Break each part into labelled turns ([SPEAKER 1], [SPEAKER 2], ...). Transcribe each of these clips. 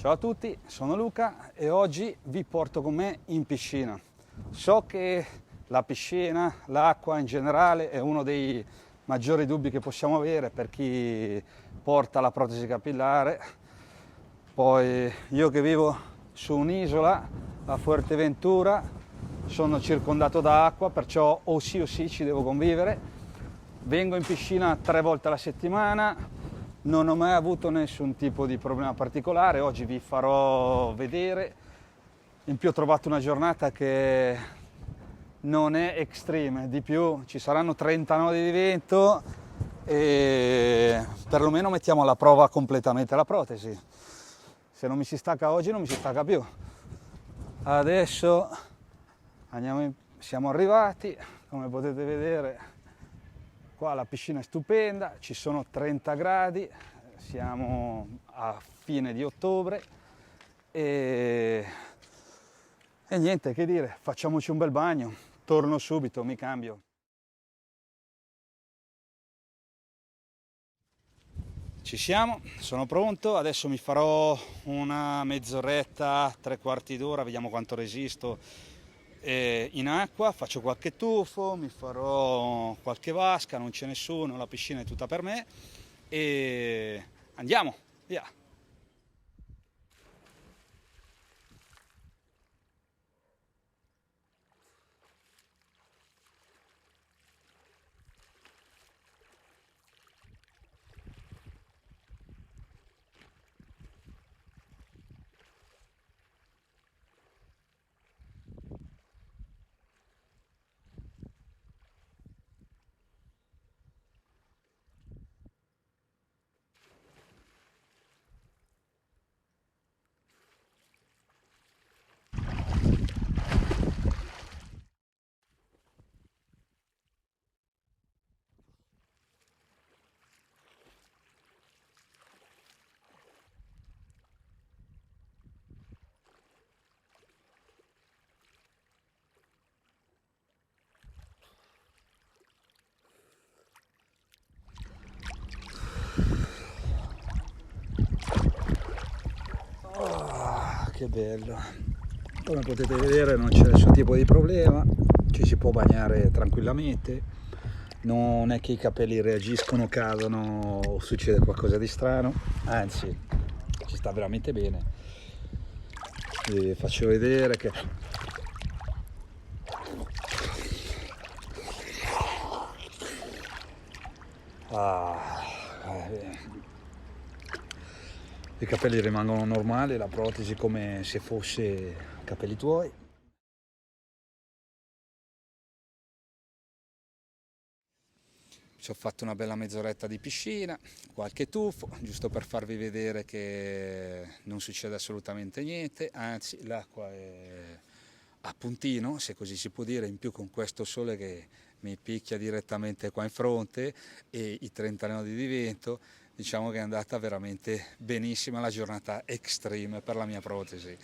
[SPEAKER 1] Ciao a tutti, sono Luca e oggi vi porto con me in piscina. So che la piscina, l'acqua in generale è uno dei maggiori dubbi che possiamo avere per chi porta la protesi capillare. Poi io che vivo su un'isola, a Fuerteventura, sono circondato da acqua, perciò o sì ci devo convivere. Vengo in piscina 3 volte alla settimana. Non ho mai avuto nessun tipo di problema particolare, oggi vi farò vedere. In più ho trovato una giornata che non è extreme, di più ci saranno 30 nodi di vento e perlomeno mettiamo alla prova completamente la protesi. Se non mi si stacca oggi non mi si stacca più. Adesso siamo arrivati, come potete vedere. Qua la piscina è stupenda, ci sono 30 gradi, siamo a fine di ottobre e niente che dire, facciamoci un bel bagno, torno subito, mi cambio. Ci siamo, sono pronto, adesso mi farò una mezz'oretta, 3/4 d'ora, vediamo quanto resisto. In acqua, faccio qualche tuffo, mi farò qualche vasca, non c'è nessuno, la piscina è tutta per me e andiamo, via! Che bello, come potete vedere non c'è nessun tipo di problema, ci si può bagnare tranquillamente, non è che i capelli reagiscono, cadono o succede qualcosa di strano, anzi ci sta veramente bene. Vi faccio vedere che i capelli rimangono normali, la protesi come se fosse capelli tuoi. Ci ho fatto una bella mezz'oretta di piscina, qualche tuffo, giusto per farvi vedere che non succede assolutamente niente, anzi l'acqua è a puntino, se così si può dire, in più con questo sole che mi picchia direttamente qua in fronte e i 30 nodi di vento, diciamo che è andata veramente benissima la giornata extreme per la mia protesi.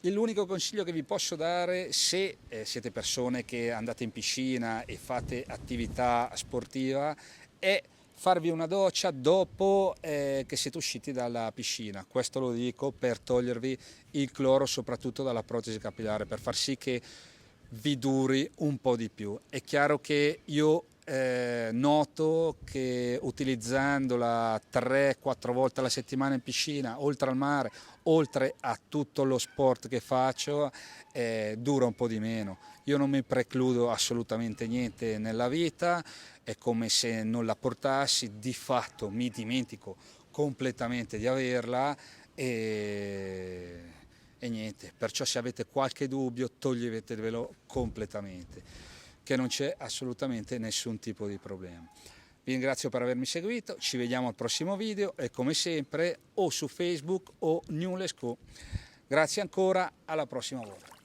[SPEAKER 1] L'unico consiglio che vi posso dare, se siete persone che andate in piscina e fate attività sportiva, è farvi una doccia dopo che siete usciti dalla piscina. Questo lo dico per togliervi il cloro soprattutto dalla protesi capillare, per far sì che vi duri un po' di più. È chiaro che io noto che utilizzandola 3-4 volte alla settimana in piscina, oltre al mare, oltre a tutto lo sport che faccio, dura un po' di meno. Io non mi precludo assolutamente niente nella vita, è come se non la portassi, di fatto mi dimentico completamente di averla e niente, perciò se avete qualche dubbio toglievetevelo completamente, che non c'è assolutamente nessun tipo di problema. Vi ringrazio per avermi seguito, ci vediamo al prossimo video e come sempre o su Facebook o Newlacecu. Grazie ancora, alla prossima volta.